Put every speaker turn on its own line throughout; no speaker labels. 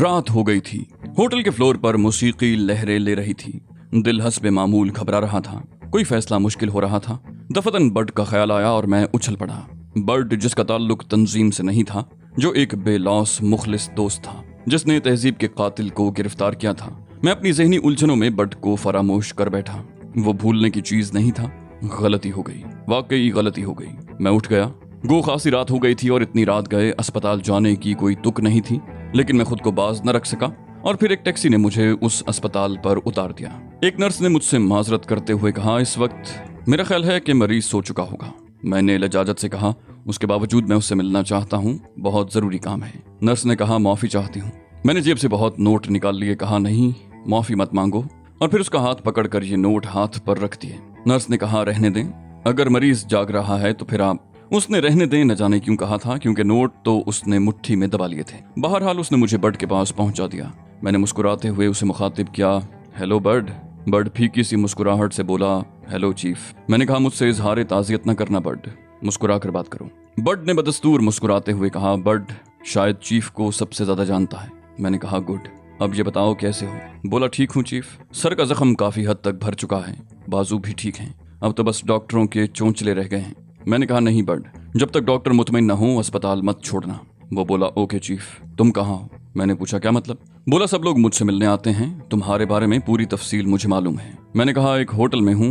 रात हो गई थी। होटल के फ्लोर पर मौसीकी लहरें ले रही थी। दिल हस्बे मामूल घबरा रहा था। कोई फैसला मुश्किल हो रहा था। दफतन बर्ड का ख्याल आया और मैं उछल पड़ा। बर्ड जिसका ताल्लुक तंजीम से नहीं था, जो एक बेलौस मुखलिस दोस्त था, जिसने तहजीब के कातिल को गिरफ्तार किया था। मैं अपनी ज़हनी उलझनों में बर्ड को फरामोश कर बैठा। वो भूलने की चीज नहीं था। गलती हो गई, वाकई गलती हो गई। मैं उठ गया। गो खासी रात हो गई थी और इतनी रात गए अस्पताल जाने की कोई तुक नहीं थी, लेकिन मैं खुद को बाज न रख सका और फिर एक टैक्सी ने मुझे उस अस्पताल पर उतार दिया। एक नर्स ने मुझसे माजरत करते हुए कहा, इस वक्त मेरा ख्याल है कि मरीज सो चुका होगा। मैंने लजाजत से कहा, उसके बावजूद मैं उससे मिलना चाहता हूँ, बहुत जरूरी काम है। नर्स ने कहा, माफी चाहती हूँ। मैंने जेब से बहुत नोट निकाल लिए। कहा, नहीं, माफी मत मांगो, और फिर उसका हाथ पकड़कर ये नोट हाथ पर रख दिए। नर्स ने कहा, रहने दें, अगर मरीज जाग रहा है तो फिर आप। उसने रहने दें न जाने क्यों कहा था, क्योंकि नोट तो उसने मुट्ठी में दबा लिए थे। बहरहाल उसने मुझे बर्ड के पास पहुंचा दिया। मैंने मुस्कुराते हुए उसे मुखातिब किया, हेलो बर्ड। बर्ड फीकी सी मुस्कुराहट से बोला, हेलो चीफ। मैंने कहा, मुझसे इजहार ताज़ियत न करना बर्ड, मुस्कुरा कर बात करो। बर्ड ने बदस्तूर मुस्कुराते हुए कहा, बर्ड शायद चीफ को सबसे ज्यादा जानता है। मैंने कहा, गुड, अब ये बताओ कैसे हो। बोला, ठीक हूँ चीफ, सर का जख्म काफी हद तक भर चुका है, बाजू भी ठीक हैं, अब तो बस डॉक्टरों के चोंचले रह गए हैं। मैंने कहा, नहीं बर्ड, जब तक डॉक्टर मुतमईन न हो अस्पताल मत छोड़ना। वो बोला, ओके चीफ। तुम कहाँ हो? मैंने पूछा, क्या मतलब? बोला, सब लोग मुझसे मिलने आते हैं, तुम्हारे बारे में पूरी तफसील मुझे मालूम है। मैंने कहा, एक होटल में हूँ,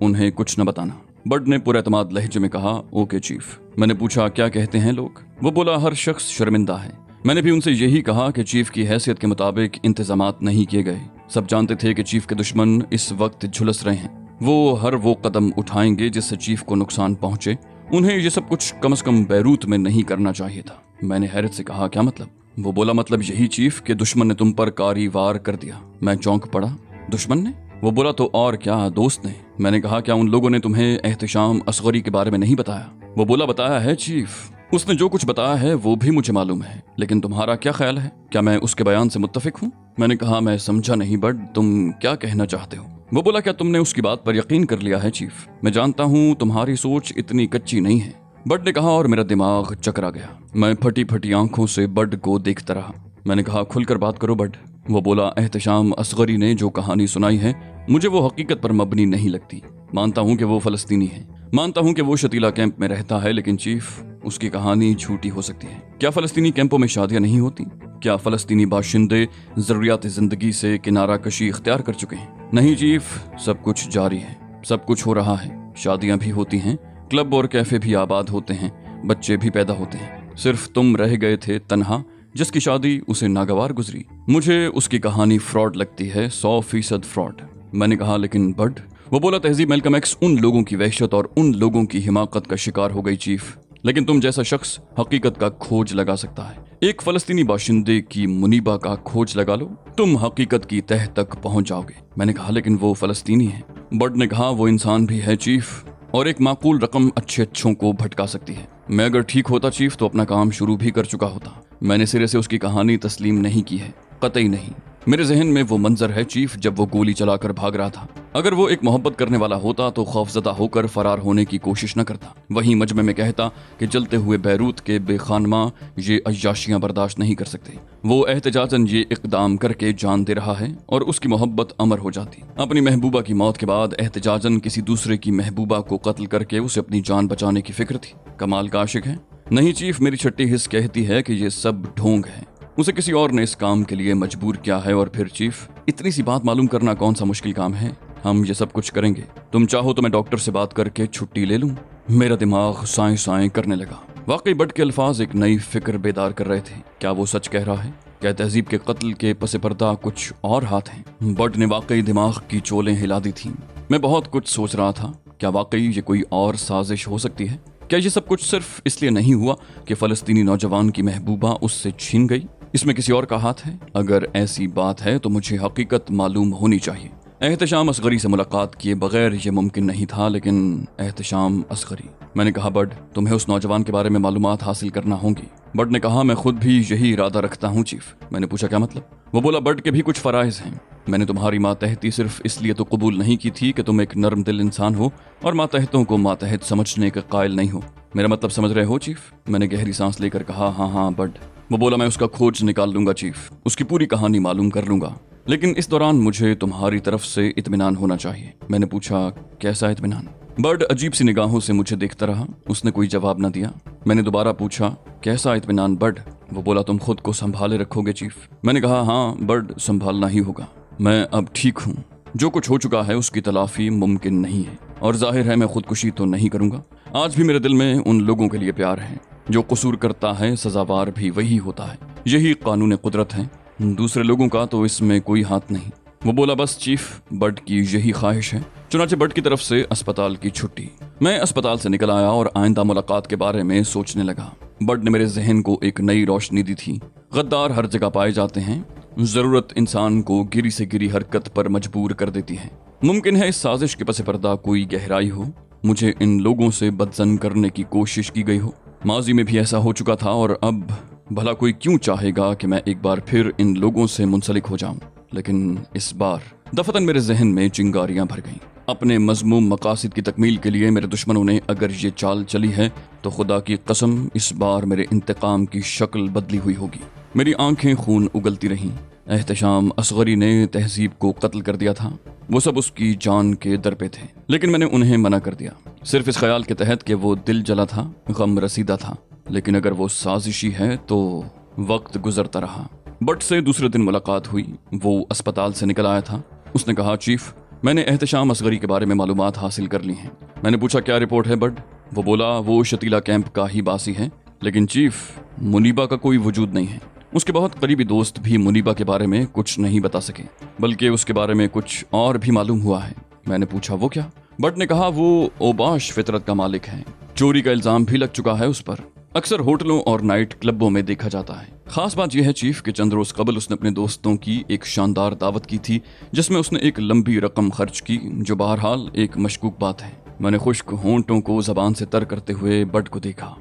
उन्हें कुछ न बताना। बर्ड ने पुरएतमाद लहजे में कहा, ओके चीफ। मैंने पूछा, क्या कहते हैं लोग? वो बोला, हर शख्स शर्मिंदा है। मैंने भी उनसे यही कहा कि चीफ की हैसियत के मुताबिक इंतजामात नहीं किए गए। सब जानते थे कि चीफ के दुश्मन इस वक्त झुलस रहे हैं। वो हर वो कदम उठाएंगे जिससे चीफ को नुकसान पहुंचे। उन्हें ये सब कुछ कम से कम बैरूत में नहीं करना चाहिए था। मैंने हैरत से कहा, क्या मतलब? वो बोला, मतलब यही चीफ के दुश्मन ने तुम पर कारी वार कर दिया। मैं चौंक पड़ा, दुश्मन ने? वो बोला, तो और क्या, दोस्त ने। मैंने कहा, क्या उन लोगों ने तुम्हें एहतिशाम असगरी के बारे में नहीं बताया? वो बोला, बताया है चीफ, उसने जो कुछ बताया है वो भी मुझे मालूम है, लेकिन तुम्हारा क्या ख्याल है? क्या मैं उसके बयान से मुत्तफिक हूँ? मैंने कहा, मैं समझा नहीं बर्ड, तुम क्या कहना चाहते हो? वो बोला, क्या तुमने उसकी बात पर यकीन कर लिया है चीफ? मैं जानता हूँ तुम्हारी सोच इतनी कच्ची नहीं है, बर्ड ने कहा, और मेरा दिमाग चकरा गया। मैं फटी फटी आंखों से बर्ड को देखता रहा। मैंने कहा, खुलकर बात करो बर्ड। वो बोला, एहतिशाम असगरी ने जो कहानी सुनाई है मुझे वो हकीकत पर मबनी नहीं लगती। मानता हूँ कि वो फलस्तीनी है, मानता हूँ कि वो शतीला कैंप में रहता है, लेकिन चीफ उसकी कहानी झूठी हो सकती है। क्या फलस्तीनी कैंपों में शादियां नहीं होती? क्या फलस्तीनी बाशिंदे जरूरियात जिंदगी से किनारा कशी इख्तियार कर चुके हैं? नहीं चीफ, सब कुछ जारी है, सब कुछ हो रहा है। शादियां भी होती हैं, क्लब और कैफे भी आबाद होते हैं, बच्चे भी पैदा होते हैं। सिर्फ तुम रह गए थे तन्हा, जिसकी शादी उसे नागवार गुजरी। मुझे उसकी कहानी फ्रॉड लगती है, 100% फ्रॉड। मैंने कहा, लेकिन बर्ड? वो बोला, तहजीब मैल्कम एक्स उन लोगों की वहशत और उन लोगों की हिमाकत का शिकार हो गई चीफ, लेकिन तुम जैसा शख्स हकीकत का खोज लगा सकता है। एक फलस्तीनी बाशिंदे की मुनीबा का खोज लगा लो, तुम हकीकत की तह तक पहुंच जाओगे। मैंने कहा, लेकिन वो फलस्तीनी है। बर्ड ने कहा, वो इंसान भी है चीफ, और एक माकूल रकम अच्छों को भटका सकती है। मैं अगर ठीक होता चीफ तो अपना काम शुरू भी कर चुका होता। मैंने सिरे से उसकी कहानी तस्लीम नहीं की है, कतई नहीं। मेरे जहन में वो मंजर है चीफ जब वो गोली चलाकर भाग रहा था। अगर वो एक मोहब्बत करने वाला होता तो खौफजदा होकर फरार होने की कोशिश न करता। वहीं मजमे में कहता कि जलते हुए बैरूत के बेखानमा ये अय्याशियां बर्दाश्त नहीं कर सकते। वो एहतजाजन ये इकदाम करके जान दे रहा है और उसकी मोहब्बत अमर हो जाती। अपनी महबूबा की मौत के बाद एहतजाजन किसी दूसरे की महबूबा को कत्ल करके उसे अपनी जान बचाने की फिक्र थी। कमाल का आशिक है। नहीं चीफ, मेरी छठी हिस्स कहती है कि ये सब ढोंग है। उसे किसी और ने इस काम के लिए मजबूर किया है। और फिर चीफ, इतनी सी बात मालूम करना कौन सा मुश्किल काम है? हम ये सब कुछ करेंगे। तुम चाहो तो मैं डॉक्टर से बात करके छुट्टी ले लूं। मेरा दिमाग साएं साएं करने लगा। वाकई बर्ड के अल्फाज एक नई फिक्र बेदार कर रहे थे। क्या वो सच कह रहा है? क्या तहजीब के कत्ल के पसे पर्दा कुछ और हाथ हैं? बर्ड ने वाकई दिमाग की चोलें हिला दी थी। मैं बहुत कुछ सोच रहा था। क्या वाकई ये कोई और साजिश हो सकती है? क्या ये सब कुछ सिर्फ इसलिए नहीं हुआ कि फलस्तीनी नौजवान की महबूबा उससे छीन गई? इसमें किसी और का हाथ है? अगर ऐसी बात है तो मुझे हकीकत मालूम होनी चाहिए। एहतिशाम असगरी से मुलाकात किए बगैर ये मुमकिन नहीं था, लेकिन एहतिशाम असगरी। मैंने कहा, बर्ड, तुम्हें उस नौजवान के बारे में मालूमात हासिल करना होंगी। बर्ड ने कहा, मैं खुद भी यही इरादा रखता हूँ चीफ। मैंने पूछा, क्या मतलब? वो बोला, बर्ड के भी कुछ फराइज हैं। मैंने तुम्हारी मातहती सिर्फ इसलिए तो कबूल नहीं की थी कि तुम एक नरम दिल इंसान हो और मातहतों को मातहत समझने के कायल नहीं हो। मेरा मतलब समझ रहे हो चीफ? मैंने गहरी सांस लेकर कहा, हाँ हाँ बर्ड, वो बोला मैं उसका खोज निकाल लूंगा चीफ, उसकी पूरी कहानी मालूम कर लूंगा, लेकिन इस दौरान मुझे तुम्हारी तरफ से इत्मीनान होना चाहिए। मैंने पूछा कैसा इत्मीनान? बर्ड अजीब सी निगाहों से मुझे देखता रहा, उसने कोई जवाब न दिया। मैंने दोबारा पूछा कैसा इत्मीनान बर्ड? वो बोला तुम खुद को संभाले रखोगे चीफ। मैंने कहा हाँ बर्ड, संभालना ही होगा, मैं अब ठीक हूँ, जो कुछ हो चुका है उसकी तलाफी मुमकिन नहीं है, और जाहिर है मैं खुदकुशी तो नहीं करूंगा। आज भी मेरे दिल में उन लोगों के लिए प्यार है, जो कसूर करता है सजावार भी वही होता है, यही कानून कुदरत है, दूसरे लोगों का तो इसमें कोई हाथ नहीं। वो बोला बस चीफ, बर्ड की यही ख्वाहिश है। चुनाचे बर्ड की तरफ से अस्पताल की छुट्टी। मैं अस्पताल से निकल आया और आइंदा मुलाकात के बारे में सोचने लगा। बर्ड ने मेरे जहन को एक नई रोशनी दी थी। गद्दार हर जगह पाए जाते हैं, जरूरत इंसान को गिरी से गिरी हरकत पर मजबूर कर देती है। मुमकिन है इस साजिश के पस पर्दा कोई गहराई हो, मुझे इन लोगों से बदजन करने की कोशिश की गई हो। माजी में भी ऐसा हो चुका था, और अब भला कोई क्यों चाहेगा कि मैं एक बार फिर इन लोगों से मुंसलिक हो जाऊं। लेकिन इस बार दफतन मेरे जहन में चिंगारियां भर गईं। अपने मजमूम मकासिद की तकमील के लिए मेरे दुश्मनों ने अगर ये चाल चली है तो खुदा की कसम इस बार मेरे इंतकाम की शक्ल बदली हुई होगी। मेरी आंखें खून उगलती रहीं। एहतशाम असगरी ने तहजीब को कत्ल कर दिया था, वो सब उसकी जान के दर पे थे, लेकिन मैंने उन्हें मना कर दिया, सिर्फ इस ख्याल के तहत कि वो दिल जला था, गम रसीदा था। लेकिन अगर वो साजिशी है तो वक्त गुजरता रहा। बट से दूसरे दिन मुलाकात हुई। वो अस्पताल से निकल आया था। उसने कहा चीफ, मैंने एहतशाम असगरी के बारे में मालूमात हासिल कर ली हैं। मैंने पूछा क्या रिपोर्ट है बट? वो बोला वो शतीला कैंप का ही बासी है, लेकिन चीफ मुनीबा का कोई वजूद नहीं है। उसके बहुत करीबी दोस्त भी मुनीबा के बारे में कुछ नहीं बता सके, बल्कि उसके बारे में कुछ और भी मालूम हुआ है। मैंने पूछा वो क्या? बट ने कहा वो ओबाश फितरत का मालिक है, चोरी का इल्जाम भी लग चुका है उस पर, अक्सर होटलों और नाइट क्लबों में देखा जाता है। खास बात यह है चीफ कि चंद रोज कबल उसने अपने दोस्तों की एक शानदार दावत की थी, जिसमें उसने एक लंबी रकम खर्च की, जो बहरहाल एक मशकूक बात है। मैंने खुश्क होंठों को जबान से तर करते हुए बट को देखा।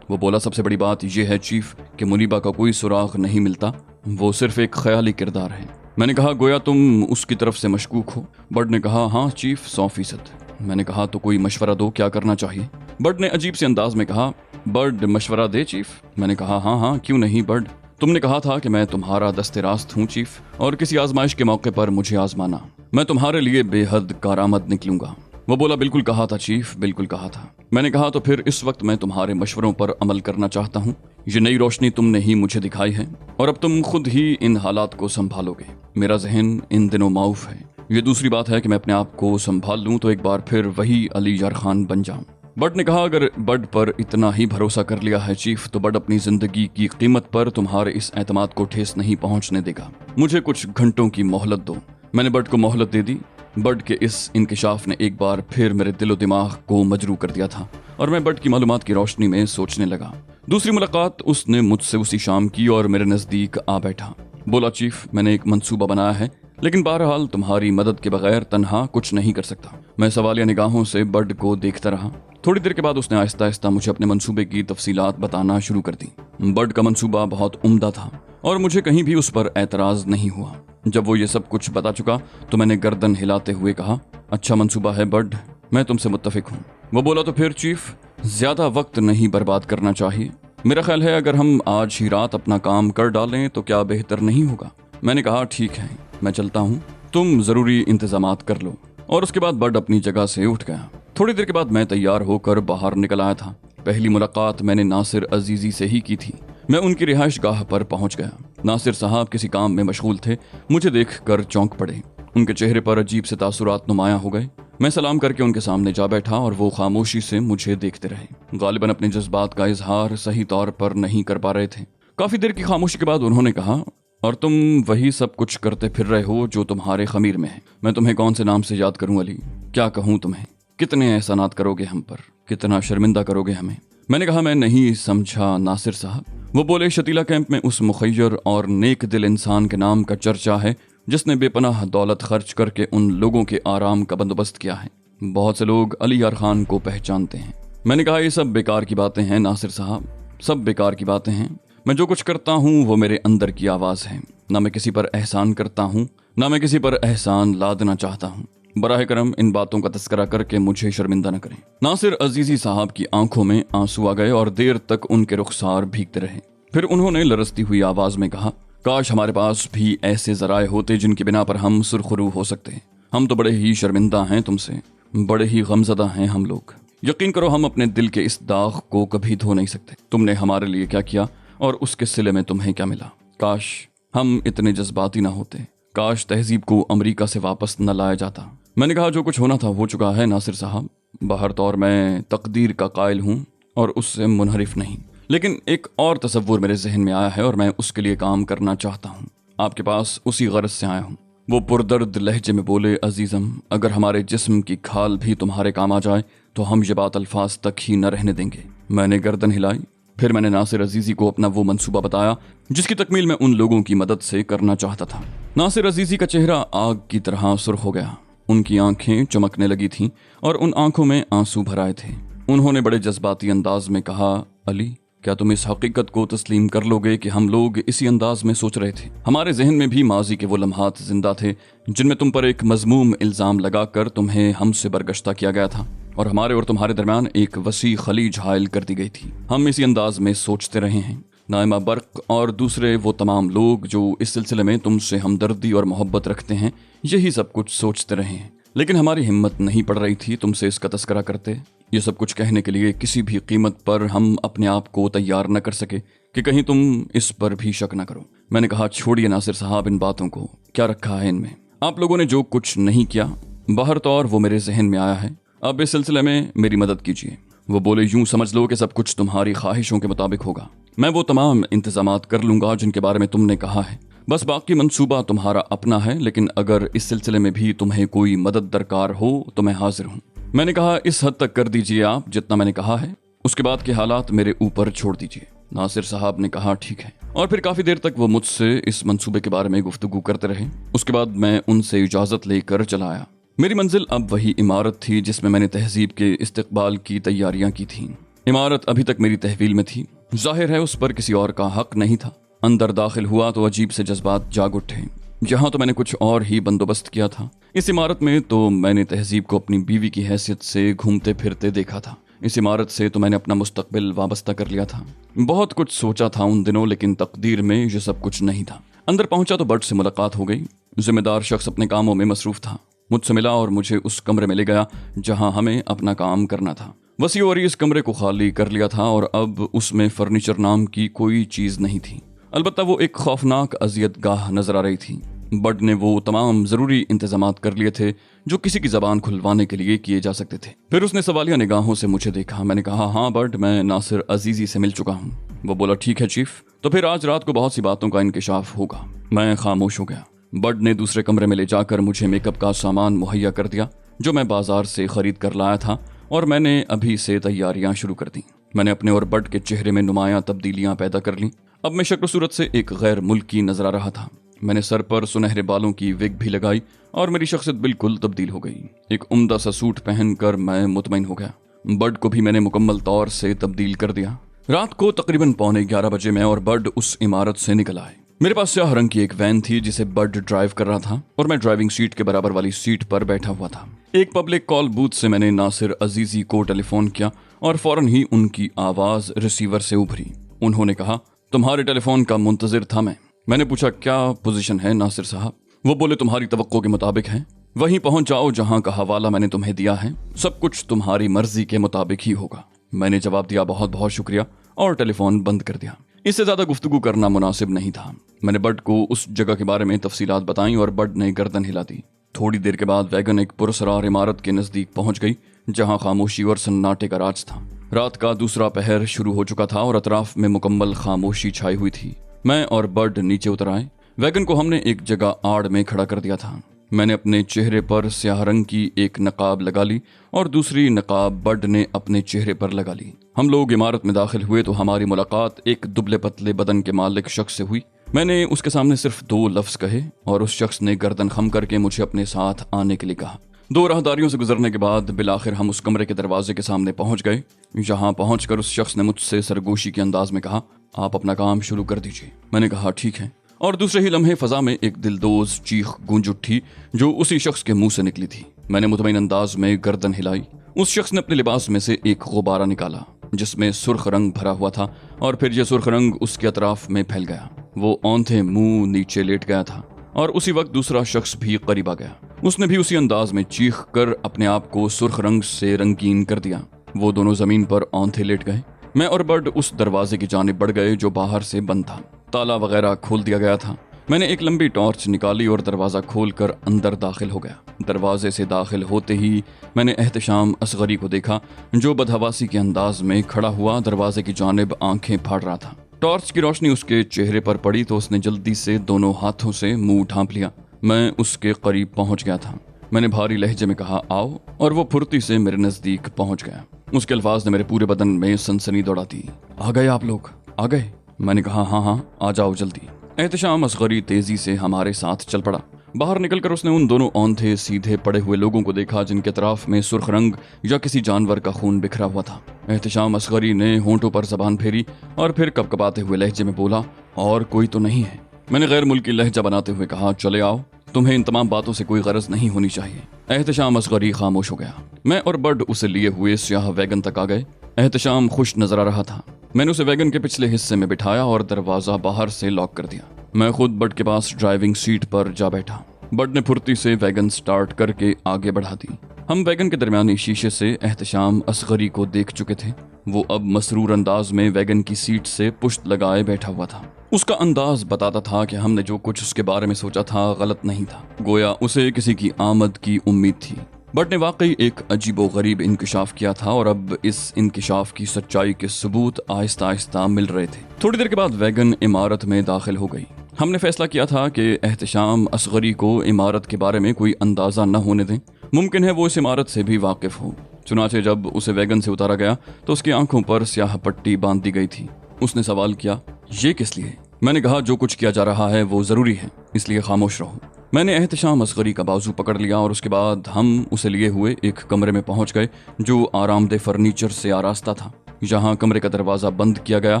वो बोला सबसे बड़ी बात यह है चीफ कि मुनीबा का कोई सुराग नहीं मिलता, वो सिर्फ एक ख्याली किरदार है। मैंने कहा गोया तुम उसकी तरफ से मशकूक हो? बट ने कहा हाँ चीफ 100%। मैंने कहा तो कोई मशवरा दो, क्या करना चाहिए? बर्ड ने अजीब से अंदाज में कहा बर्ड मशवरा दे चीफ। मैंने कहा हाँ क्यों नहीं बर्ड, तुमने कहा था कि मैं तुम्हारा दस्ते रास्त हूँ चीफ, और किसी आजमाइश के मौके पर मुझे आजमाना, मैं तुम्हारे लिए बेहद कारामद निकलूंगा। वो बोला बिल्कुल कहा था चीफ, बिल्कुल कहा था। मैंने कहा तो फिर इस वक्त मैं तुम्हारे मशवरों पर अमल करना चाहता हूँ। ये नई रोशनी तुमने ही मुझे दिखाई है, और अब तुम खुद ही इन हालात को संभालोगे। मेरा जहन इन दिनों माऊफ है। ये दूसरी बात है कि मैं अपने आप को संभाल लूं तो एक बार फिर वही अली यार खान बन जाऊं। बट ने कहा अगर बड पर इतना ही भरोसा कर लिया है चीफ, तो बड अपनी जिंदगी की कीमत पर तुम्हारे इस एतमाद को ठेस नहीं पहुंचने देगा। मुझे कुछ घंटों की मोहलत दो। मैंने बड को मोहलत दे दी। बड के इस इंकिशाफ ने एक बार फिर मेरे दिलो दिमाग को मजरू कर दिया था, और मैं बड की मालूमात की रोशनी में सोचने लगा। दूसरी मुलाकात उसने मुझसे उसी शाम की और मेरे नजदीक आ बैठा। बोला चीफ मैंने एक मंसूबा बनाया है, लेकिन बहरहाल तुम्हारी मदद के बगैर तन्हा कुछ नहीं कर सकता। मैं सवालिया निगाहों से बड को देखता रहा। थोड़ी देर के बाद उसने आहिस्ता आहिस्ता मुझे अपने मंसूबे की तफसीलात बताना शुरू कर दी। बड का मंसूबा बहुत उम्दा था और मुझे कहीं भी उस पर एतराज नहीं हुआ। जब वो ये सब कुछ बता चुका तो मैंने गर्दन हिलाते हुए कहा अच्छा मंसूबा है बड, मैं तुमसे मुत्तफिक हूँ। वो बोला तो फिर चीफ ज्यादा वक्त नहीं बर्बाद करना चाहिए। मेरा ख्याल है अगर हम आज ही रात अपना काम कर डालें तो क्या बेहतर नहीं होगा? मैंने कहा ठीक है, मैं चलता हूँ, तुम जरूरी इंतजामात कर लो। और उसके बाद बड अपनी जगह से उठ गया। थोड़ी देर के बाद मैं तैयार होकर बाहर निकल आया था। पहली मुलाकात मैंने नासिर अजीजी से ही की थी। मैं उनकी रिहाइश गाह पर पहुंच गया। नासिर साहब किसी काम में मशगूल थे। मुझे देखकर चौंक पड़े। उनके चेहरे पर अजीब से तासुरात नुमाया हो गए। मैं सलाम करके उनके सामने जा बैठा और वो खामोशी से मुझे देखते रहे। गालिबन अपने जज्बात का इजहार सही तौर पर नहीं कर पा रहे थे। काफी देर की खामोशी के बाद उन्होंने कहा और तुम वही सब कुछ करते फिर रहे हो जो तुम्हारे खमीर में है। मैं तुम्हें कौन से नाम से याद करूं अली? क्या कहूं तुम्हें? कितने एहसानात करोगे हम पर? कितना शर्मिंदा करोगे हमें? मैंने कहा मैं नहीं समझा नासिर साहब। वो बोले शतीला कैंप में उस मुखय्यर और नेक दिल इंसान के नाम का चर्चा है जिसने बेपनाह दौलत खर्च करके उन लोगों के आराम का बंदोबस्त किया है। बहुत से लोग अली यार खान को पहचानते हैं। मैंने कहा ये सब बेकार की बातें हैं नासिर साहब, सब बेकार की बातें हैं। मैं जो कुछ करता हूँ वो मेरे अंदर की आवाज़ है। ना मैं किसी पर एहसान करता हूँ, ना मैं किसी पर एहसान लादना चाहता हूँ। बराह करम इन बातों का तस्करा करके मुझे शर्मिंदा न करें। नासिर अजीजी साहब की आंखों में आंसू आ गए और देर तक उनके रुखसार भीगते रहे। پھر انہوں نے لرزتی ہوئی آواز میں کہا، کاش ہمارے پاس بھی ایسے ذرائع ہوتے جن کی بنا پر ہم سرخرو ہو سکتے ہیں۔ ہم تو بڑے ہی شرمندہ ہیں تم سے، بڑے ہی غمزدہ ہیں ہم لوگ۔ یقین کرو ہم اپنے دل کے اس داغ کو کبھی دھو نہیں سکتے۔ تم نے ہمارے لیے کیا کیا اور اس کے صلے میں تمہیں کیا ملا؟ کاش ہم اتنے جذباتی نہ ہوتے، کاش تہذیب کو امریکہ سے واپس نہ لایا جاتا۔ میں نے کہا، جو کچھ ہونا تھا ہو چکا ہے ناصر صاحب، بہر طور میں تقدیر کا قائل ہوں اور اس سے منحرف نہیں، لیکن ایک اور تصور میرے ذہن میں آیا ہے اور میں اس کے لیے کام کرنا چاہتا ہوں۔ آپ کے پاس اسی غرض سے آیا ہوں۔ وہ پردرد لہجے میں بولے، عزیزم، اگر ہمارے جسم کی کھال بھی تمہارے کام آ جائے تو ہم یہ بات الفاظ تک ہی نہ رہنے دیں گے۔ میں نے گردن ہلائی۔ پھر میں نے ناصر عزیزی کو اپنا وہ منصوبہ بتایا جس کی تکمیل میں ان لوگوں کی مدد سے کرنا چاہتا تھا۔ ناصر عزیزی کا چہرہ آگ کی طرح سرخ ہو گیا، ان کی آنکھیں چمکنے لگی تھیں اور ان آنکھوں میں آنسو بھر آئے تھے۔ انہوں نے بڑے جذباتی انداز میں کہا، علی، کیا تم اس حقیقت کو تسلیم کر لو گے کہ ہم لوگ اسی انداز میں سوچ رہے تھے؟ ہمارے ذہن میں بھی ماضی کے وہ لمحات زندہ تھے جن میں تم پر ایک مذموم الزام لگا کر تمہیں ہم سے برگشتہ کیا گیا تھا اور ہمارے اور تمہارے درمیان ایک وسیع خلیج حائل کر دی گئی تھی۔ ہم اسی انداز میں سوچتے رہے ہیں۔ نائمہ برق اور دوسرے وہ تمام لوگ جو اس سلسلے میں تم سے ہمدردی اور محبت رکھتے ہیں یہی سب کچھ سوچتے رہے ہیں، لیکن ہماری ہمت نہیں پڑ رہی تھی تم سے اس کا تذکرہ کرتے۔ یہ سب کچھ کہنے کے لیے کسی بھی قیمت پر ہم اپنے آپ کو تیار نہ کر سکے کہ کہیں تم اس پر بھی شک نہ کرو۔ میں نے کہا، چھوڑیے ناصر صاحب ان باتوں کو، کیا رکھا ہے ان میں؟ آپ لوگوں نے جو کچھ نہیں کیا بہر طور وہ میرے ذہن میں آیا ہے، اب اس سلسلے میں میری مدد کیجیے۔ وہ بولے، یوں سمجھ لو کہ سب کچھ تمہاری خواہشوں کے مطابق ہوگا۔ میں وہ تمام انتظامات کر لوں گا جن کے بارے میں تم نے کہا ہے، بس باقی منصوبہ تمہارا اپنا ہے، لیکن اگر اس سلسلے میں بھی تمہیں کوئی مدد درکار ہو تو میں حاضر ہوں۔ میں نے کہا، اس حد تک کر دیجیے آپ جتنا میں نے کہا ہے، اس کے بعد کے حالات میرے اوپر چھوڑ دیجیے۔ ناصر صاحب نے کہا، ٹھیک ہے، اور پھر کافی دیر تک وہ مجھ سے اس منصوبے کے بارے میں گفتگو کرتے رہے۔ اس کے بعد میں ان سے اجازت لے کر چلا آیا۔ میری منزل اب وہی عمارت تھی جس میں میں نے تہذیب کے استقبال کی تیاریاں کی تھیں۔ عمارت ابھی تک میری تحویل میں تھی، ظاہر ہے اس پر کسی اور کا حق نہیں تھا۔ اندر داخل ہوا تو عجیب سے جذبات جاگ اٹھے۔ یہاں تو میں نے کچھ اور ہی بندوبست کیا تھا، اس عمارت میں تو میں نے تہذیب کو اپنی بیوی کی حیثیت سے گھومتے پھرتے دیکھا تھا، اس عمارت سے تو میں نے اپنا مستقبل وابستہ کر لیا تھا۔ بہت کچھ سوچا تھا ان دنوں، لیکن تقدیر میں یہ سب کچھ نہیں تھا۔ اندر پہنچا تو بٹ سے ملاقات ہو گئی۔ ذمہ دار شخص اپنے کاموں میں مصروف تھا، مجھ سے ملا اور مجھے اس کمرے میں لے گیا جہاں ہمیں اپنا کام کرنا تھا۔ وسیع اور اس کمرے کو خالی کر لیا تھا اور اب اس میں فرنیچر نام کی کوئی چیز نہیں تھی، البتہ وہ ایک خوفناک اذیت گاہ نظر آ رہی تھی۔ بٹ نے وہ تمام ضروری انتظامات کر لیے تھے جو کسی کی زبان کھلوانے کے لیے کیے جا سکتے تھے۔ پھر اس نے سوالیہ نگاہوں سے مجھے دیکھا۔ میں نے کہا، ہاں بٹ، میں ناصر عزیزی سے مل چکا ہوں۔ وہ بولا، ٹھیک ہے چیف، تو پھر آج رات کو بہت سی باتوں کا انکشاف ہوگا۔ میں خاموش ہو گیا۔ بٹ نے دوسرے کمرے میں لے جا کر مجھے میک اپ کا سامان مہیا کر دیا جو میں بازار سے خرید کر لایا تھا، اور میں نے ابھی سے تیاریاں شروع کر دیں۔ میں نے اپنے اور بٹ کے چہرے میں نمایاں تبدیلیاں پیدا کر لیں۔ اب میں شکل و صورت سے ایک غیر ملکی نظر آ رہا تھا۔ میں نے سر پر سنہرے بالوں کی وگ بھی لگائی اور میری شخصیت بالکل تبدیل ہو گئی۔ ایک عمدہ سا سوٹ پہن کر میں مطمئن ہو گیا۔ بٹ کو بھی میں نے مکمل طور سے تبدیل کر دیا۔ رات کو تقریباً 11:15 بجے میں اور بٹ اس عمارت سے نکل آئے۔ میرے پاس سیاہ رنگ کی ایک وین تھی جسے بٹ ڈرائیو کر رہا تھا اور میں ڈرائیونگ سیٹ کے برابر والی سیٹ پر بیٹھا ہوا تھا۔ ایک پبلک کال بوتھ سے میں نے ناصر عزیزی کو ٹیلی فون کیا اور فوراً ہی ان کی آواز ریسیور سے ابھری۔ انہوں نے کہا، تمہارے ٹیلی فون کا منتظر تھا میں۔ میں نے پوچھا، کیا پوزیشن ہے ناصر صاحب؟ وہ بولے، تمہاری توقع کے مطابق ہے، وہیں پہنچ جاؤ جہاں کا حوالہ میں نے تمہیں دیا ہے، سب کچھ تمہاری مرضی کے مطابق ہی ہوگا۔ میں نے جواب دیا، بہت بہت شکریہ، اور ٹیلی فون بند کر دیا۔ اس سے زیادہ گفتگو کرنا مناسب نہیں تھا۔ میں نے بٹ کو اس جگہ کے بارے میں تفصیلات بتائیں اور بٹ نے گردن ہلا دی۔ تھوڑی دیر کے بعد ویگن ایک پراسرار عمارت کے نزدیک پہنچ گئی جہاں خاموشی اور سناٹے کا راج تھا۔ رات کا دوسرا پہر شروع ہو چکا تھا اور اطراف میں مکمل خاموشی چھائی ہوئی تھی۔ میں اور بٹ نیچے اتر آئے۔ ویگن کو ہم نے ایک جگہ آڑ میں کھڑا کر دیا تھا۔ میں نے اپنے چہرے پر سیاہ رنگ کی ایک نقاب لگا لی اور دوسری نقاب بٹ نے اپنے چہرے پر لگا لی۔ ہم لوگ عمارت میں داخل ہوئے تو ہماری ملاقات ایک دبلے پتلے بدن کے مالک شخص سے ہوئی۔ میں نے اس کے سامنے صرف 2 لفظ کہے اور اس شخص نے گردن خم کر کے مجھے اپنے ساتھ آنے کے لیے کہا۔ 2 راہداریوں سے گزرنے کے بعد بالآخر ہم اس کمرے کے دروازے کے سامنے پہنچ گئے۔ یہاں پہنچ کر اس شخص نے مجھ سے سرگوشی کے انداز میں کہا، آپ اپنا کام شروع کر دیجیے۔ میں نے کہا، ٹھیک ہے، اور دوسرے ہی لمحے فضا میں ایک دلدوز چیخ گونج اٹھی جو اسی شخص کے منہ سے نکلی تھی۔ میں نے مطمئن انداز میں گردن ہلائی۔ اس شخص نے اپنے لباس میں سے ایک غبارہ نکالا जिस में सुर्ख रंग भरा हुआ था और फिर ये सुर्ख रंग उसके अतराफ में फैल गया। वो औंधे मुंह नीचे लेट गया था और उसी वक्त दूसरा शख्स भी करीब आ गया। उसने भी उसी अंदाज में चीख कर अपने आप को सुर्ख रंग से रंगीन कर दिया। वो दोनों जमीन पर औंधे लेट गए। मैं और बर्ड उस दरवाजे की जानिब बढ़ गए जो बाहर से बंद था। ताला वगैरह खोल दिया गया था। मैंने एक लंबी टॉर्च निकाली और दरवाज़ा खोलकर अंदर दाखिल हो गया। दरवाजे से दाखिल होते ही मैंने एहतशाम असगरी को देखा, जो बदहवासी के अंदाज में खड़ा हुआ दरवाजे की जानिब आंखें फाड़ रहा था। टॉर्च की रोशनी उसके चेहरे पर पड़ी तो उसने जल्दी से दोनों हाथों से मुंह ढांप लिया। मैं उसके करीब पहुंच गया था। मैंने भारी लहजे में कहा, आओ, और वो फुर्ती से मेरे नज़दीक पहुंच गया। उसके अल्फाज ने मेरे पूरे बदन में सनसनी दौड़ा दी। आ गए आप लोग, आ गए? मैंने कहा, हाँ, आ जाओ जल्दी। एहतशाम असगरी तेजी से हमारे साथ चल पड़ा। बाहर निकलकर उसने उन दोनों औंधे सीधे पड़े हुए लोगों को देखा जिनके तरफ में सुर्ख रंग या किसी जानवर का खून बिखरा हुआ था। एहतशाम असगरी ने होंठों पर जबान फेरी और फिर कपकपाते हुए लहजे में बोला, और कोई तो नहीं है? मैंने गैर मुल्की लहजा बनाते हुए कहा, चले आओ, तुम्हें इन तमाम बातों से कोई गरज नहीं होनी चाहिए। एहतशाम असगरी खामोश हो गया। मैं और बर्ड उसे लिए हुए स्याह वैगन तक आ गए। एहतशाम खुश नजर आ रहा था। मैंने उसे वैगन के पिछले हिस्से में बिठाया और दरवाजा बाहर से लॉक कर दिया। मैं खुद बर्ड के पास ड्राइविंग सीट पर जा बैठा। बर्ड ने फुर्ती से वैगन स्टार्ट करके आगे बढ़ा दी। हम वैगन के दरमियानी शीशे से एहतशाम असगरी को देख चुके थे। वो अब मसरूर अंदाज में वैगन की सीट से पुश्त लगाए बैठा हुआ था। उसका अंदाज बताता था कि हमने जो कुछ उसके बारे में सोचा था गलत नहीं था। गोया उसे किसी की आमद की उम्मीद थी। बट ने वाकई एक अजीबो गरीब इंकिशाफ किया था और अब इस इंकिशाफ की सच्चाई के सबूत आहिस्ता आहिस्ता मिल रहे थे। थोड़ी देर के बाद वैगन इमारत में दाखिल हो गई। हमने फैसला किया था कि एहतशाम असगरी को इमारत के बारे में कोई अंदाजा न होने दें। मुमकिन है वो इस इमारत से भी वाकिफ हो। चुनाचे जब उसे वैगन से उतारा गया तो उसकी आंखों पर स्याह पट्टी बांध दी गई थी। उसने सवाल किया, ये किस लिए? मैंने कहा, जो कुछ किया जा रहा है वो जरूरी है, इसलिए खामोश रहो। मैंने एहतशाम असगरी का बाजू पकड़ लिया और उसके बाद हम उसे लिए हुए एक कमरे में पहुंच गए जो आरामदेह फर्नीचर से आरास्ता था। जहां कमरे का दरवाजा बंद किया गया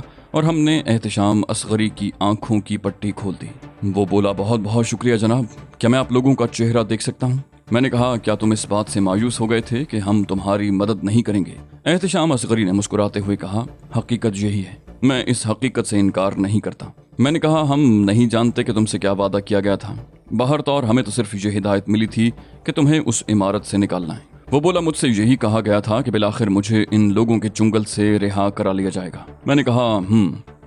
और हमने एहतशाम असगरी की आंखों की पट्टी खोल दी। वो बोला, बहुत बहुत शुक्रिया जनाब, क्या मैं आप लोगों का चेहरा देख सकता हूँ? मैंने कहा, क्या तुम इस बात से मायूस हो गए थे कि हम तुम्हारी मदद नहीं करेंगे? एहतशाम असगरी ने मुस्कुराते हुए कहा, हकीकत यही है, मैं इस हकीकत से इनकार नहीं करता। मैंने कहा, हम नहीं जानते कि तुमसे क्या वादा किया गया था। बाहर तौर हमें तो सिर्फ ये हिदायत मिली थी कि तुम्हें उस इमारत से निकालना है। वो बोला, मुझसे यही कहा गया था कि बिलाखिर मुझे इन लोगों के चुंगल से रिहा करा लिया जाएगा। मैंने कहा,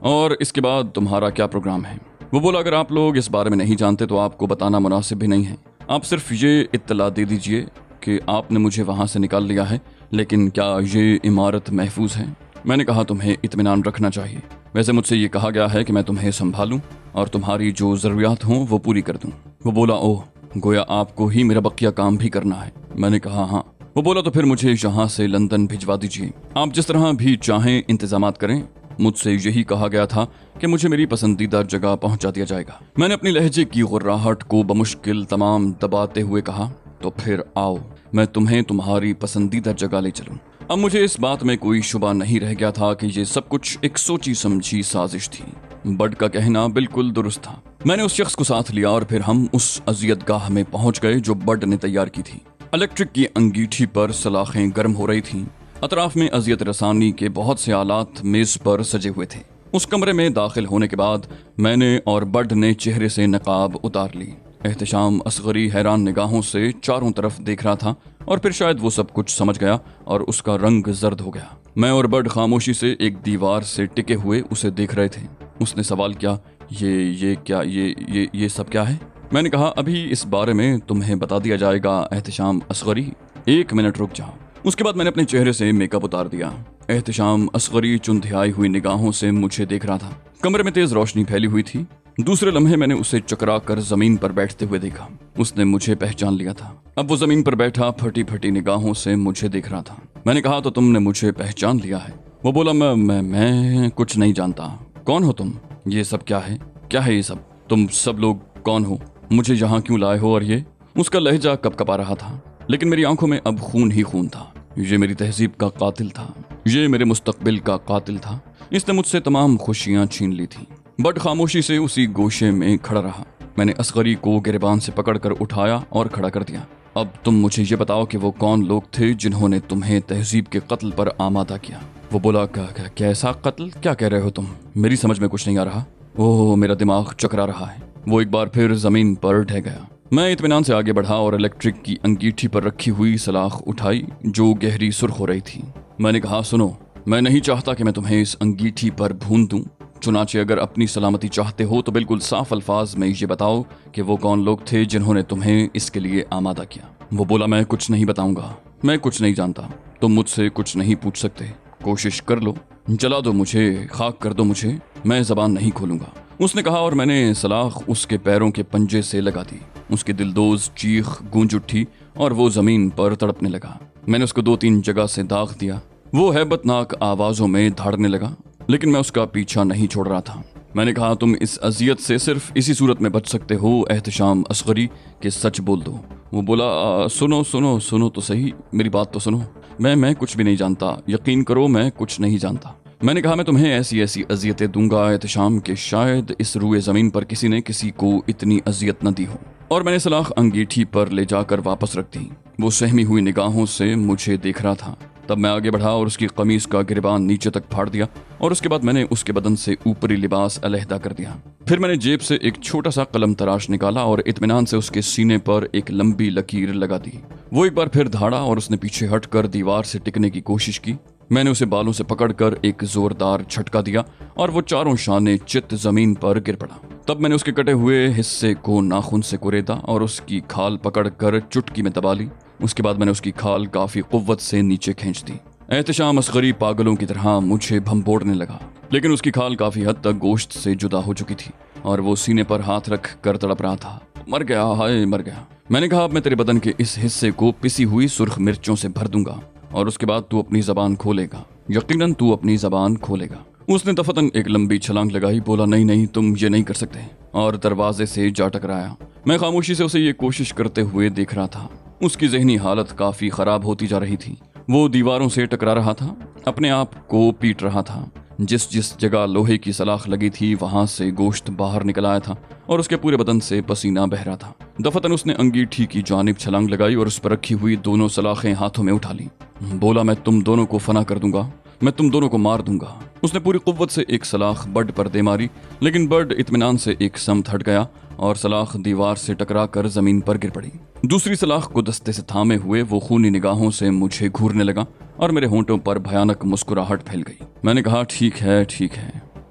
और इसके बाद तुम्हारा क्या प्रोग्राम है? वो बोला, अगर आप लोग इस बारे में नहीं जानते तो आपको बताना मुनासिब भी नहीं है। आप सिर्फ ये इत्तला दे दीजिए कि आपने मुझे वहाँ से निकाल लिया है, लेकिन क्या ये इमारत महफूज है? मैंने कहा, तुम्हें इत्मीनान रखना चाहिए। वैसे मुझसे ये कहा गया है कि मैं तुम्हें संभालूं और तुम्हारी जो ज़रूरियात हों वो पूरी कर दूं। वो बोला, ओह, गोया आपको ही मेरा बकिया काम भी करना है। मैंने कहा, हाँ। वो बोला, तो फिर मुझे यहाँ से लंदन भिजवा दीजिए। आप जिस तरह भी चाहें इंतजामात करें। मुझसे यही कहा गया था कि मुझे मेरी पसंदीदा जगह पहुँचा दिया जाएगा। मैंने अपनी लहजे की गुर्राहट को बमुश्किल तमाम दबाते हुए कहा, तो फिर आओ, मैं तुम्हें तुम्हारी पसंदीदा जगह ले चलूँ। अब मुझे इस बात में कोई शुबा नहीं रह गया था कि ये सब कुछ एक सोची समझी साजिश थी। बर्ड का कहना बिल्कुल दुरुस्त था। मैंने उस शख्स को साथ लिया और फिर हम उस अजियतगाह में पहुंच गए जो बर्ड ने तैयार की थी। इलेक्ट्रिक की अंगीठी पर सलाखें गर्म हो रही थीं। अतराफ में अजियत रसानी के बहुत से आलात मेज पर सजे हुए थे। उस कमरे में दाखिल होने के बाद मैंने और बर्ड ने चेहरे से नकाब उतार ली। एहतशाम असगरी हैरान निगाहों से चारों तरफ देख रहा था और फिर शायद वो सब कुछ समझ गया और उसका रंग जर्द हो गया। मैं और बर्ड खामोशी से एक दीवार से टिके हुए उसे देख रहे थे। उसने सवाल किया, ये सब क्या है? मैंने कहा, अभी इस बारे में तुम्हें बता दिया जाएगा एहतशाम असगरी, 1 मिनट रुक जाओ। उसके बाद मैंने अपने चेहरे से मेकअप उतार दिया। एहतशाम असगरी चुंधियाई हुई निगाहों से मुझे देख रहा था। कमरे में तेज रोशनी फैली हुई थी। दूसरे लम्हे मैंने उसे चकरा कर जमीन पर बैठते हुए देखा। उसने मुझे पहचान लिया था। अब वो जमीन पर बैठा फटी फटी निगाहों से मुझे देख रहा था। मैंने कहा, तो तुमने मुझे पहचान लिया है? वो बोला, मैं कुछ नहीं जानता। कौन हो तुम? ये सब क्या है? क्या है ये सब? तुम सब लोग कौन हो? मुझे यहाँ क्यों लाए हो? और ये? उसका लहजा कपकपा रहा था, लेकिन मेरी आंखों में अब खून ही खून था। ये मेरी तहजीब का कातिल था। ये मेरे मुस्तकबिल का कातिल था। इसने मुझसे तमाम खुशियां छीन ली थी। बट खामोशी से उसी गोशे में खड़ा रहा। मैंने असगरी को गिरबान से पकड़कर उठाया और खड़ा कर दिया। अब तुम मुझे ये बताओ कि वो कौन लोग थे जिन्होंने तुम्हें तहजीब के कत्ल पर आमादा किया? वो बोला, कैसा कत्ल? क्या कह रहे हो तुम? मेरी समझ में कुछ नहीं आ रहा। ओह, मेरा दिमाग चकरा रहा है। वो एक बार फिर जमीन पर ढह गया। मैं इत्मीनान से आगे बढ़ा और इलेक्ट्रिक की अंगीठी पर रखी हुई सलाख उठाई जो गहरी सुर्ख हो रही थी। मैंने कहा, सुनो, मैं नहीं चाहता कि मैं तुम्हें इस अंगीठी पर भून दूं। चुनाचे अगर अपनी सलामती चाहते हो तो बिल्कुल साफ अल्फाज में ये बताओ कि वो कौन लोग थे जिन्होंने तुम्हें इसके लिए आमादा किया। वो बोला, मैं कुछ नहीं बताऊंगा, मैं कुछ नहीं जानता। तुम मुझसे कुछ नहीं पूछ सकते। कोशिश कर लो, जला दो मुझे, खाक कर दो मुझे, मैं जबान नहीं खोलूंगा। उसने कहा और मैंने सलाख उसके पैरों के पंजे से लगा दी। उसकी दिलदोज चीख गूंज उठी और वो जमीन पर तड़पने लगा। मैंने उसको 2-3 जगह से दाग दिया। वो हैबतनाक आवाजों में धाड़ने लगा, लेकिन मैं उसका पीछा नहीं छोड़ रहा था। मैंने कहा, तुम इस अजियत से सिर्फ इसी सूरत में बच सकते हो एहतशाम असगरी, कि सच बोल दो। वो बोला, सुनो सुनो सुनो तो सही, मेरी बात तो सुनो। मैं कुछ भी नहीं जानता, यकीन करो मैं कुछ नहीं जानता। मैंने कहा, मैं तुम्हें ऐसी ऐसी अजियतें दूंगा एहतशाम के शायद इस रूए ज़मीन पर किसी ने किसी को इतनी अजियत न दी हो। और मैंने सलाख अंगीठी पर ले जाकर वापस रख दी। वो सहमी हुई निगाहों से मुझे देख रहा था। तब मैं आगे बढ़ा और उसकी कमीज का गिरबान नीचे तक फाड़ दिया और उसके बाद मैंने उसके बदन से ऊपरी लिबास अलहदा कर दिया। फिर मैंने जेब से एक छोटा सा कलम तराश निकाला और इत्मीनान से उसके सीने पर एक लंबी लकीर लगा दी। वो एक बार फिर धाड़ा और उसने पीछे हटकर दीवार से टिकने की कोशिश की। मैंने उसे बालों से पकड़कर एक जोरदार झटका दिया और वो चारों शाने चित जमीन पर गिर पड़ा। तब मैंने उसके कटे हुए हिस्से को नाखून से कुरेदा और उसकी खाल पकड़कर चुटकी में दबा ली। उसके बाद मैंने उसकी खाल काफी कुव्वत से नीचे खींच दी। एहतशाम असगरी पागलों की तरह मुझे भंबोड़ने लगा, लेकिन उसकी खाल काफी हद तक गोश्त से जुदा हो चुकी थी और वो सीने पर हाथ रख कर तड़प रहा था। मर गया, हाय मर गया। मैंने कहा, अब मैं तेरे बदन के इस हिस्से को पिसी हुई सुर्ख मिर्चों से भर दूंगा और उसके बाद तू अपनी जबान खोलेगा, यकीनन तू अपनी जबान खोलेगा। उसने दफतन एक लंबी छलांग लगाई। बोला, नहीं नहीं, तुम ये नहीं कर सकते, और दरवाजे से जा टकराया। मैं खामोशी से उसे ये कोशिश करते हुए देख रहा था। उसकी जहनी हालत काफी खराब होती जा रही थी। वो दीवारों से टकरा रहा था, अपने आप को पीट रहा था। जिस जिस जगह लोहे की सलाख लगी थी वहां से गोश्त बाहर निकल आया था और उसके पूरे बदन से पसीना बह रहा था। दफतन उसने अंगीठी की जानिब छलांग लगाई और उस पर रखी हुई दोनों सलाखें हाथों में उठा ली। बोला, मैं तुम दोनों को फना कर दूंगा, मैं तुम दोनों को मार दूंगा। उसने पूरी कुव्वत से एक सलाख बर्ड पर दे मारी, लेकिन बर्ड इत्मीनान से एक समत हट गया और सलाख दीवार से टकरा कर जमीन पर गिर पड़ी। दूसरी सलाख को दस्ते से थामे हुए वो खूनी निगाहों से मुझे घूरने लगा और मेरे होंठों पर भयानक मुस्कुराहट फैल गई। मैंने कहा, ठीक है,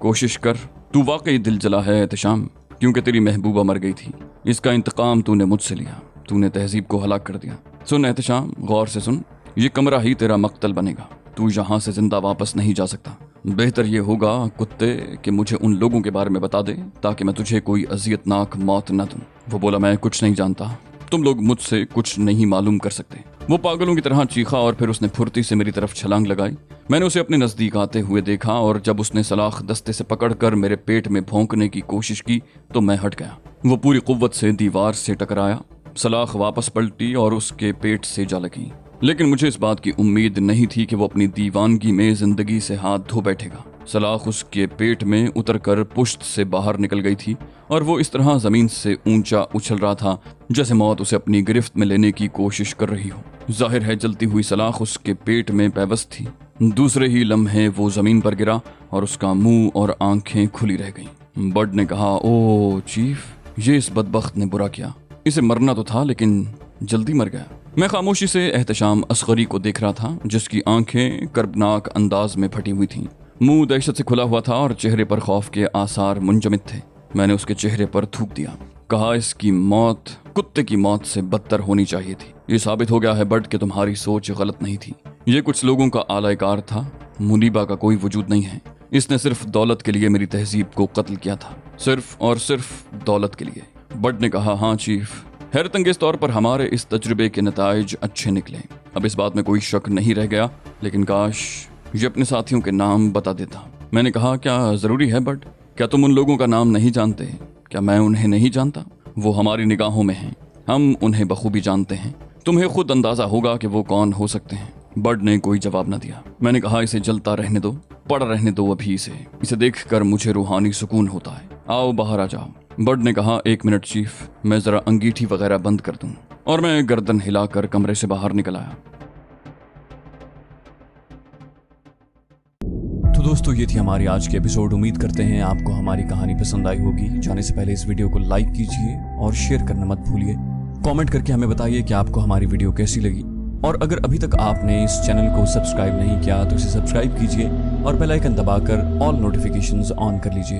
कोशिश कर। तू वाकई दिल जला है एहतशाम, क्योंकि तेरी महबूबा मर गई थी। इसका इंतकाम तूने मुझसे लिया, तूने तहजीब को हलाक कर दिया। सुन एहतशाम, गौर से सुन, ये कमरा ही तेरा मक्तल बनेगा। तू यहाँ से जिंदा वापस नहीं जा सकता। बेहतर ये होगा कुत्ते कि मुझे उन लोगों के बारे में बता दे ताकि मैं तुझे कोई अजियतनाक मौत न दूं। वो बोला, मैं कुछ नहीं जानता, तुम लोग मुझसे कुछ नहीं मालूम कर सकते। वो पागलों की तरह चीखा और फिर उसने फुर्ती से मेरी तरफ छलांग लगाई। मैंने उसे अपने नजदीक आते हुए देखा और जब उसने सलाख दस्ते से पकड़कर मेरे पेट में भौंकने की कोशिश की तो मैं हट गया। वो पूरी कुव्वत से दीवार से टकराया, सलाख वापस पलटी और उसके पेट से जा लगी। लेकिन मुझे इस बात की उम्मीद नहीं थी कि वो अपनी दीवानगी में जिंदगी से हाथ धो बैठेगा। सलाख उसके पेट में उतरकर पुश्त से बाहर निकल गई थी और वो इस तरह जमीन से ऊंचा उछल रहा था जैसे मौत उसे अपनी गिरफ्त में लेने की कोशिश कर रही हो। जाहिर है जलती हुई सलाख उसके पेट में पैवस्त थी। दूसरे ही लम्हे वो जमीन पर गिरा और उसका मुंह और आंखें खुली रह गईं। बर्ड ने कहा, ओ चीफ, ये इस बदबख्त ने बुरा किया। इसे मरना तो था लेकिन जल्दी मर गया। मैं खामोशी से एहतशाम असगरी को देख रहा था जिसकी आंखें कर्बनाक अंदाज में फटी हुई थीं। मुंह दहशत से खुला हुआ था और चेहरे पर खौफ के आसार मुंजमिद थे। मैंने उसके चेहरे पर थूक दिया। कहा, इसकी मौत कुत्ते की मौत से बदतर होनी चाहिए थी। ये साबित हो गया है बर्ड कि तुम्हारी सोच गलत नहीं थी। ये कुछ लोगों का आलायकार था, मुनीबा का कोई वजूद नहीं है। इसने सिर्फ दौलत के लिए मेरी तहजीब को कत्ल किया था, सिर्फ और सिर्फ दौलत के लिए। बर्ड ने कहा, हाँ चीफ, हैरत अंगेज तौर पर हमारे इस तजुर्बे के नताइज अच्छे निकले। अब इस बात में कोई शक नहीं रह गया, लेकिन काश ये अपने साथियों के नाम बता देता। मैंने कहा, क्या जरूरी है बर्ड? क्या तुम उन लोगों का नाम नहीं जानते? क्या मैं उन्हें नहीं जानता? वो हमारी निगाहों में हैं, हम उन्हें बखूबी जानते हैं। तुम्हें खुद अंदाजा होगा कि वो कौन हो सकते हैं। बर्ड ने कोई जवाब न दिया। मैंने कहा, इसे जलता रहने दो, पड़ रहने दो अभी इसे देखकर मुझे रूहानी सुकून होता है। आओ बाहर आ जाओ। बर्ड ने कहा, 1 मिनट चीफ, मैं जरा अंगीठी वगैरह बंद कर दूं। और मैं गर्दन हिलाकर कमरे से बाहर निकल आया। तो दोस्तों ये थी हमारी आज की एपिसोड। उम्मीद करते हैं आपको हमारी कहानी पसंद आई होगी। जाने से पहले इस वीडियो को लाइक कीजिए और शेयर करना मत भूलिए। कमेंट करके हमें बताइए कि आपको हमारी वीडियो कैसी लगी, और अगर अभी तक आपने इस चैनल को सब्सक्राइब नहीं किया तो इसे सब्सक्राइब कीजिए और बेल आइकन दबाकर ऑल नोटिफिकेशंस ऑन कर लीजिए।